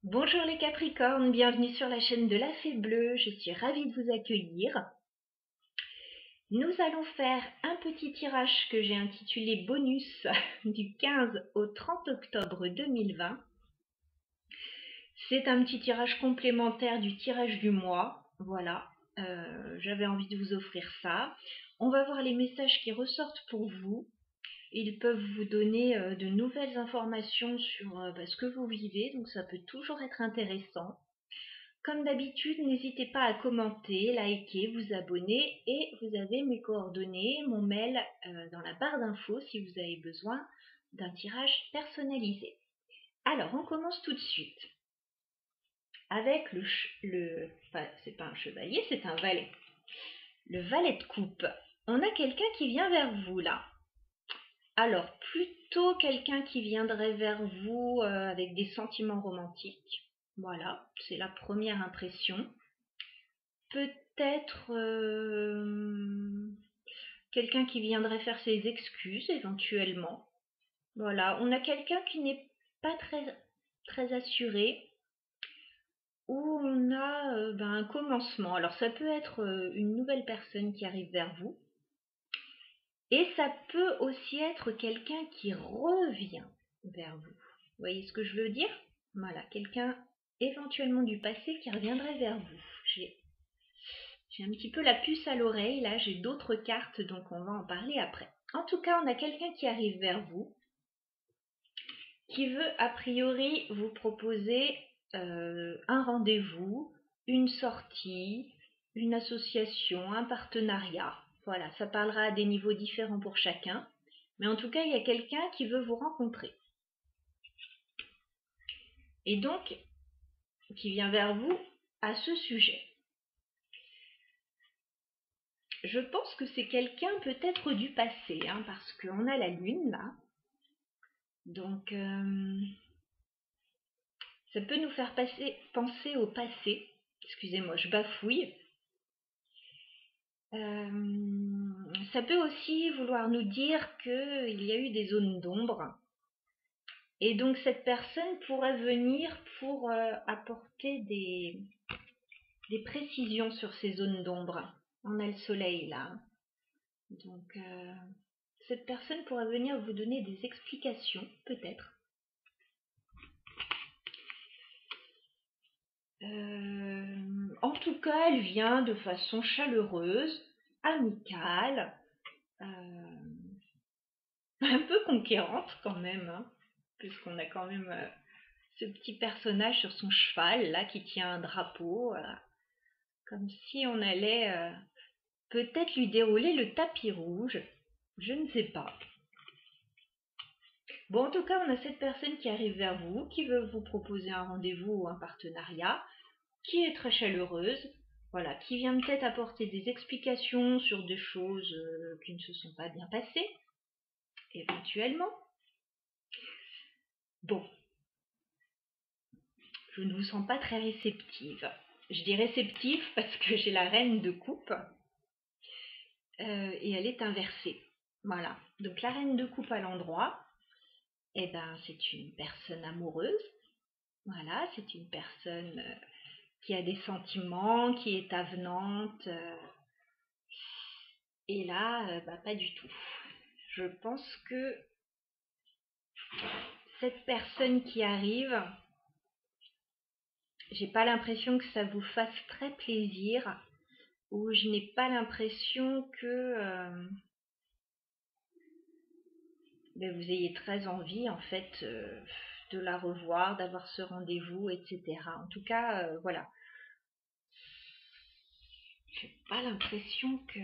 Bonjour les Capricornes, bienvenue sur la chaîne de la Fée Bleue, je suis ravie de vous accueillir. Nous allons faire un petit tirage que j'ai intitulé Bonus du 15 au 30 octobre 2020. C'est un petit tirage complémentaire du tirage du mois, voilà, j'avais envie de vous offrir ça. On va voir les messages qui ressortent pour vous. Ils peuvent vous donner de nouvelles informations sur ce que vous vivez, donc ça peut toujours être intéressant. Comme d'habitude, n'hésitez pas à commenter, liker, vous abonner et vous avez mes coordonnées, mon mail dans la barre d'infos si vous avez besoin d'un tirage personnalisé. Alors, on commence tout de suite avec enfin, c'est pas un chevalier, c'est un valet. Le valet de coupe. On a quelqu'un qui vient vers vous là. Alors, plutôt quelqu'un qui viendrait vers vous avec des sentiments romantiques. Voilà, c'est la première impression. Peut-être quelqu'un qui viendrait faire ses excuses éventuellement. Voilà, on a quelqu'un qui n'est pas très assuré, ou on a un commencement. Alors ça peut être une nouvelle personne qui arrive vers vous, et ça peut aussi être quelqu'un qui revient vers vous. Vous voyez ce que je veux dire? Voilà, quelqu'un éventuellement du passé qui reviendrait vers vous. J'ai un petit peu la puce à l'oreille, là j'ai d'autres cartes, donc on va en parler après. En tout cas, on a quelqu'un qui arrive vers vous, qui veut a priori vous proposer un rendez-vous, une sortie, une association, un partenariat. Voilà, ça parlera à des niveaux différents pour chacun. Mais en tout cas, il y a quelqu'un qui veut vous rencontrer. Et donc, qui vient vers vous à ce sujet. Je pense que c'est quelqu'un peut-être du passé, hein, parce qu'on a la lune là. Donc, ça peut nous faire penser au passé. Excusez-moi, je bafouille. Ça peut aussi vouloir nous dire qu'il y a eu des zones d'ombre. Et donc, cette personne pourrait venir pour apporter des précisions sur ces zones d'ombre. On a le soleil là. Donc, cette personne pourrait venir vous donner des explications, peut-être. En tout cas, elle vient de façon chaleureuse, amicale, un peu conquérante quand même, hein, puisqu'on a quand même ce petit personnage sur son cheval là qui tient un drapeau, comme si on allait peut-être lui dérouler le tapis rouge. Je ne sais pas. Bon, en tout cas, on a cette personne qui arrive vers vous, qui veut vous proposer un rendez-vous ou un partenariat, qui est très chaleureuse, voilà, qui vient peut-être apporter des explications sur des choses qui ne se sont pas bien passées, éventuellement. Bon, je ne vous sens pas très réceptive. Je dis réceptive parce que j'ai la reine de coupe et elle est inversée. Voilà, donc la reine de coupe à l'endroit, c'est une personne amoureuse. Voilà, c'est une personne qui a des sentiments, qui est avenante. Et là, pas du tout. Je pense que cette personne qui arrive, j'ai pas l'impression que ça vous fasse très plaisir, ou je n'ai pas l'impression que vous ayez très envie en fait de la revoir, d'avoir ce rendez-vous, etc. En tout cas, voilà. J'ai pas l'impression que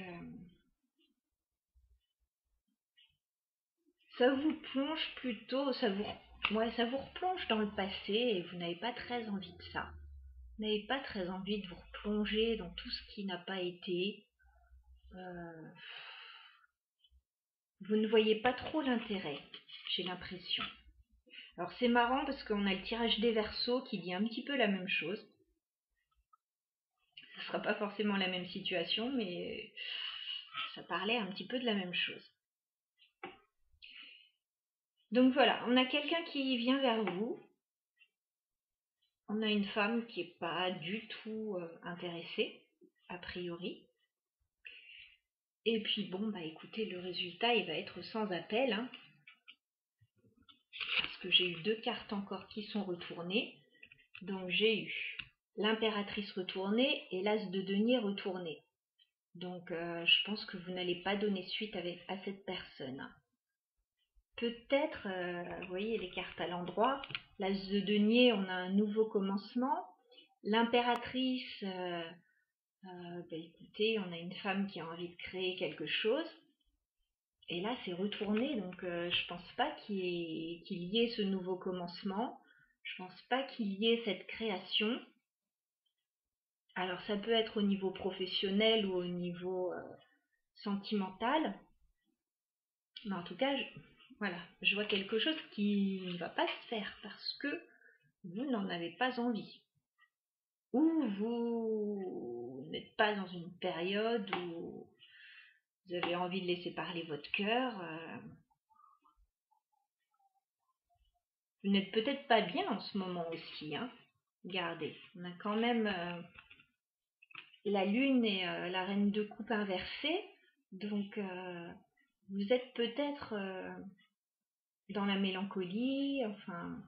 ça vous plonge plutôt, ça vous replonge dans le passé et vous n'avez pas très envie de ça. Vous n'avez pas très envie de vous replonger dans tout ce qui n'a pas été. Vous ne voyez pas trop l'intérêt, j'ai l'impression. Alors c'est marrant parce qu'on a le tirage des Verseaux qui dit un petit peu la même chose. Ce ne sera pas forcément la même situation, mais ça parlait un petit peu de la même chose. Donc voilà, on a quelqu'un qui vient vers vous. On a une femme qui n'est pas du tout intéressée, a priori. Et puis bon, bah écoutez, le résultat, il va être sans appel, hein, parce que j'ai eu 2 cartes encore qui sont retournées. Donc j'ai eu l'impératrice retournée et l'as de denier retourné. Donc je pense que vous n'allez pas donner suite à cette personne. Peut-être, vous voyez les cartes à l'endroit, l'as de denier, on a un nouveau commencement. L'impératrice, bah écoutez, on a une femme qui a envie de créer quelque chose. Et là, c'est retourné, donc je pense pas qu'il y ait ce nouveau commencement. Je pense pas qu'il y ait cette création. Alors, ça peut être au niveau professionnel ou au niveau sentimental. Mais en tout cas, voilà, je vois quelque chose qui ne va pas se faire parce que vous n'en avez pas envie. Ou vous n'êtes pas dans une période où vous avez envie de laisser parler votre cœur. Vous n'êtes peut-être pas bien en ce moment aussi, hein. Regardez, on a quand même la lune et la reine de coupe inversée. Donc, vous êtes peut-être dans la mélancolie. Enfin,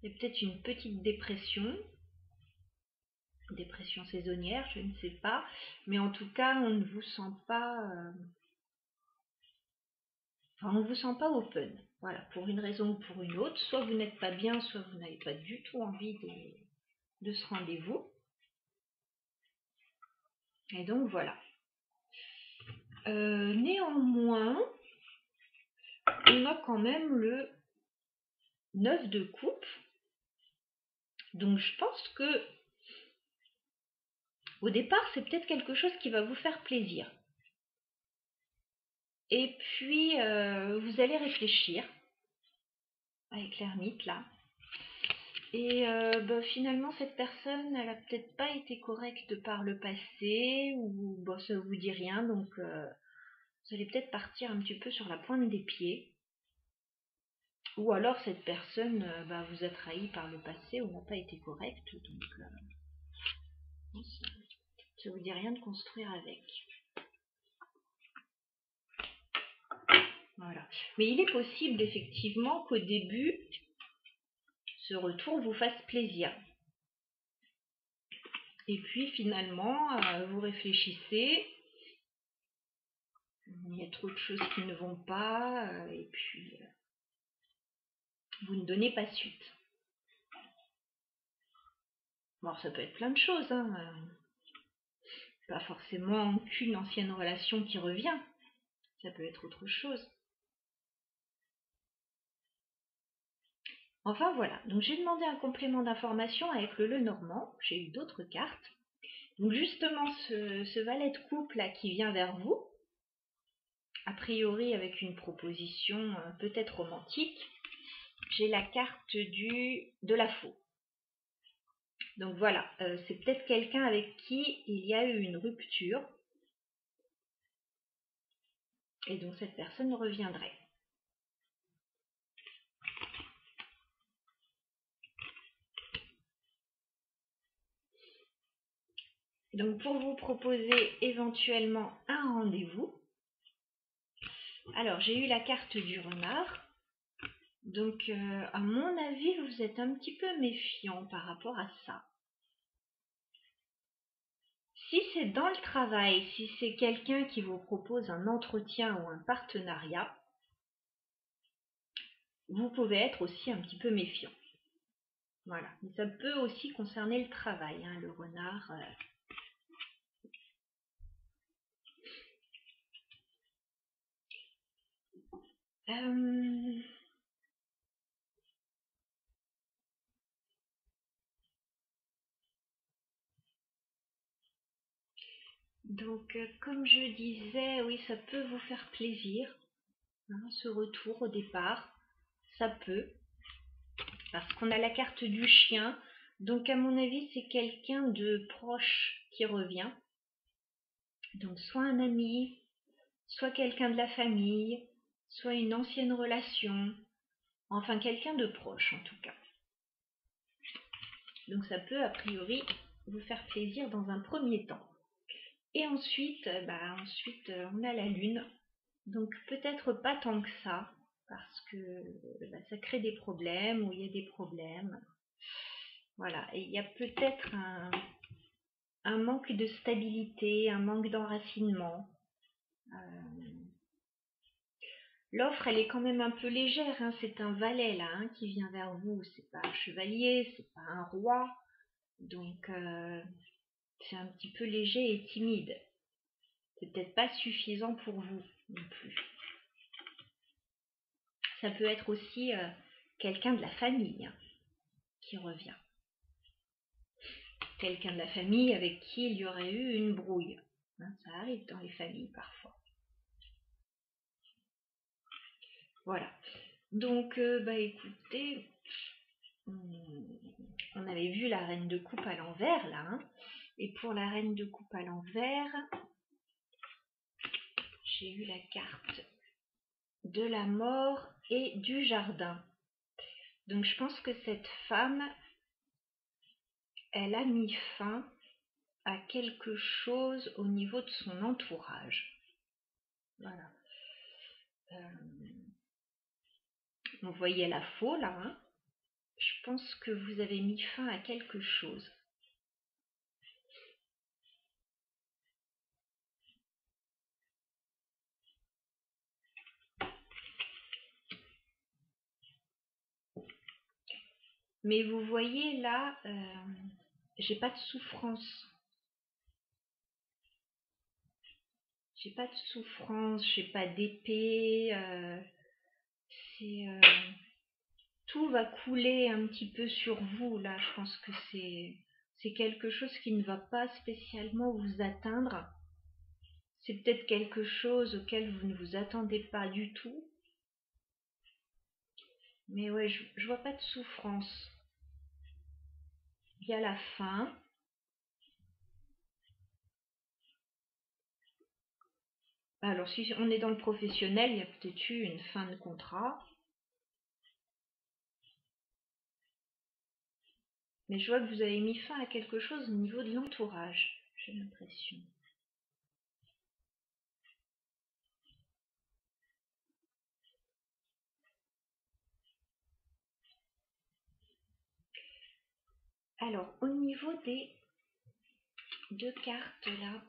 il y a peut-être une petite dépression saisonnière, je ne sais pas. Mais en tout cas, on ne vous sent pas... on ne vous sent pas open. Voilà, pour une raison ou pour une autre. Soit vous n'êtes pas bien, soit vous n'avez pas du tout envie de ce rendez-vous. Et donc voilà. Néanmoins, on a quand même le 9 de coupe. Donc je pense que au départ, c'est peut-être quelque chose qui va vous faire plaisir. Et puis, vous allez réfléchir avec l'ermite là. Et bah, finalement, cette personne, elle a peut-être pas été correcte par le passé, ou bah, ça vous dit rien, donc vous allez peut-être partir un petit peu sur la pointe des pieds. Ou alors cette personne bah, vous a trahi par le passé ou n'a pas été correcte, donc ça vous dit rien de construire avec. Voilà. Mais il est possible effectivement qu'au début, ce retour vous fasse plaisir. Et puis finalement, vous réfléchissez, il y a trop de choses qui ne vont pas, et puis vous ne donnez pas suite. Bon, ça peut être plein de choses, hein. Pas forcément qu'une ancienne relation qui revient, ça peut être autre chose. Enfin voilà, donc j'ai demandé un complément d'information avec le Lenormand, j'ai eu d'autres cartes. Donc justement ce valet de coupe là qui vient vers vous, a priori avec une proposition peut-être romantique, j'ai la carte de la faux. Donc voilà, c'est peut-être quelqu'un avec qui il y a eu une rupture et donc cette personne reviendrait. Donc pour vous proposer éventuellement un rendez-vous, alors j'ai eu la carte du renard. Donc à mon avis, vous êtes un petit peu méfiant par rapport à ça. Si c'est dans le travail, si c'est quelqu'un qui vous propose un entretien ou un partenariat, vous pouvez être aussi un petit peu méfiant. Voilà, mais ça peut aussi concerner le travail, hein, le renard. Donc, comme je disais, oui, ça peut vous faire plaisir, hein, ce retour au départ. Ça peut, parce qu'on a la carte du chien. Donc, à mon avis, c'est quelqu'un de proche qui revient. Donc, soit un ami, soit quelqu'un de la famille, soit une ancienne relation. Enfin, quelqu'un de proche, en tout cas. Donc ça peut a priori vous faire plaisir dans un premier temps. Et ensuite, on a la lune. Donc peut-être pas tant que ça, parce que ça crée des problèmes ou il y a des problèmes. Voilà, et il y a peut-être un manque de stabilité, un manque d'enracinement. L'offre, elle est quand même un peu légère, hein. C'est un valet là qui vient vers vous, c'est pas un chevalier, c'est pas un roi, donc c'est un petit peu léger et timide. C'est peut-être pas suffisant pour vous non plus. Ça peut être aussi quelqu'un de la famille qui revient. Quelqu'un de la famille avec qui il y aurait eu une brouille. Ça arrive dans les familles parfois. Voilà. Donc, écoutez, on avait vu la reine de coupe à l'envers là. Hein. Et pour la reine de coupe à l'envers, j'ai eu la carte de la mort et du jardin. Donc je pense que cette femme, elle a mis fin à quelque chose au niveau de son entourage. Voilà. Vous voyez la faux là. Hein. Je pense que vous avez mis fin à quelque chose. Mais vous voyez là, j'ai pas de souffrance. J'ai pas de souffrance, j'ai pas d'épée. Tout va couler un petit peu sur vous là. Je pense que c'est quelque chose qui ne va pas spécialement vous atteindre. C'est peut-être quelque chose auquel vous ne vous attendez pas du tout. Mais ouais, je vois pas de souffrance. Il y a la faim. Alors si on est dans le professionnel, il y a peut-être eu une fin de contrat. Mais je vois que vous avez mis fin à quelque chose au niveau de l'entourage, j'ai l'impression. Alors, au niveau des deux cartes là,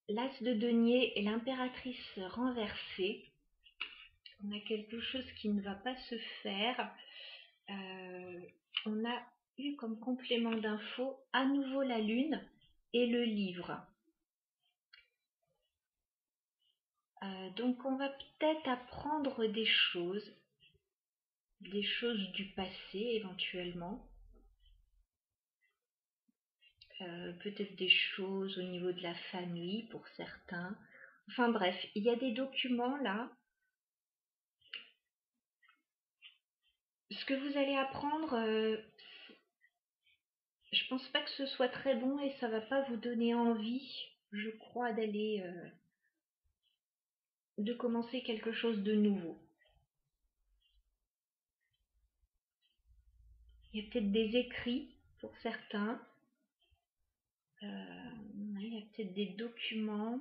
l'As de denier et l'impératrice renversée, on a quelque chose qui ne va pas se faire. On a eu comme complément d'info à nouveau la lune et le livre. Donc on va peut-être apprendre des choses du passé éventuellement. Peut-être des choses au niveau de la famille pour certains. Enfin bref, il y a des documents là. Ce que vous allez apprendre, je pense pas que ce soit très bon et ça va pas vous donner envie, je crois, de commencer quelque chose de nouveau. Il y a peut-être des écrits pour certains. Il y a peut-être des documents.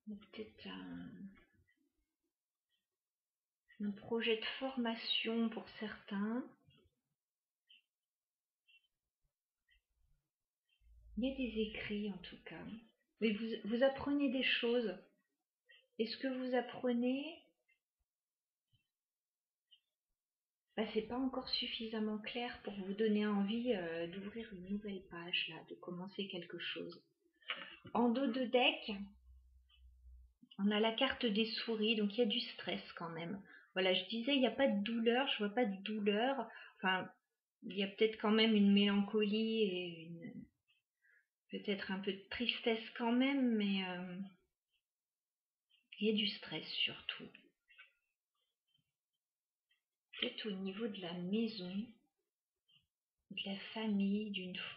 Il y a peut-être un projet de formation pour certains. Il y a des écrits en tout cas. Mais vous apprenez des choses. Et ce que vous apprenez, c'est pas encore suffisamment clair pour vous donner envie d'ouvrir une nouvelle page, là, de commencer quelque chose. En dos de deck, on a la carte des souris, donc il y a du stress quand même. Voilà, je disais, il n'y a pas de douleur, je vois pas de douleur. Enfin, il y a peut-être quand même une mélancolie et peut-être un peu de tristesse quand même, mais il y a du stress surtout. Peut-être au niveau de la maison, de la famille,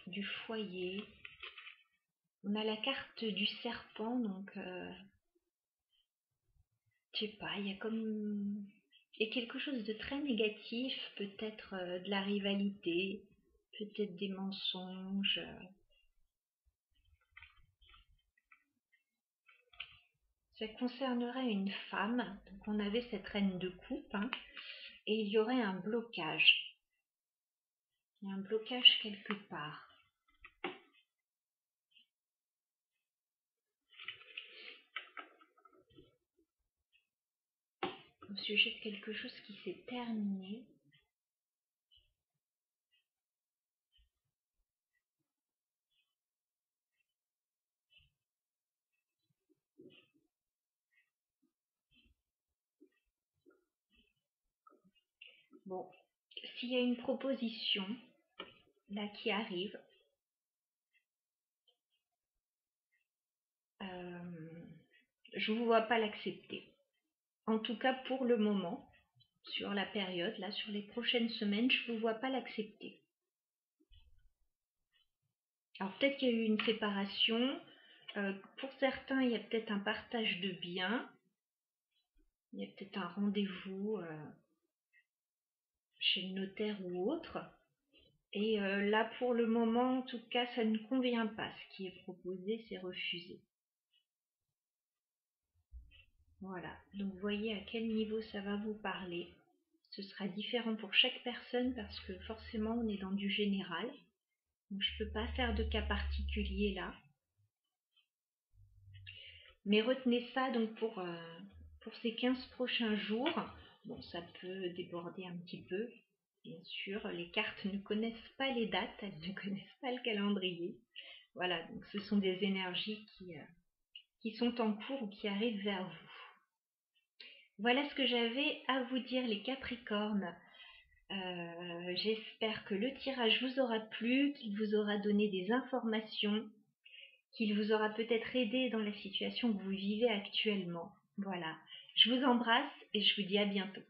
du foyer. On a la carte du serpent, donc je sais pas, il y a quelque chose de très négatif, peut-être de la rivalité, peut-être des mensonges. Ça concernerait une femme, donc on avait cette reine de coupe, hein, et il y aurait un blocage. Il y a un blocage quelque part. Au sujet de quelque chose qui s'est terminé. Bon, s'il y a une proposition là qui arrive, je ne vous vois pas l'accepter. En tout cas pour le moment, sur la période, là, sur les prochaines semaines, je ne vous vois pas l'accepter. Alors peut-être qu'il y a eu une séparation. Pour certains, il y a peut-être un partage de biens. Il y a peut-être un rendez-vous chez le notaire ou autre. Et là, pour le moment, en tout cas, ça ne convient pas. Ce qui est proposé, c'est refusé. Voilà. Donc, vous voyez à quel niveau ça va vous parler. Ce sera différent pour chaque personne parce que forcément, on est dans du général. Donc, je ne peux pas faire de cas particulier là. Mais retenez ça donc pour ces 15 prochains jours. Bon, ça peut déborder un petit peu. Bien sûr, les cartes ne connaissent pas les dates, elles ne connaissent pas le calendrier. Voilà, donc ce sont des énergies qui sont en cours ou qui arrivent vers vous. Voilà ce que j'avais à vous dire, les Capricornes. J'espère que le tirage vous aura plu, qu'il vous aura donné des informations, qu'il vous aura peut-être aidé dans la situation que vous vivez actuellement. Voilà, je vous embrasse et je vous dis à bientôt.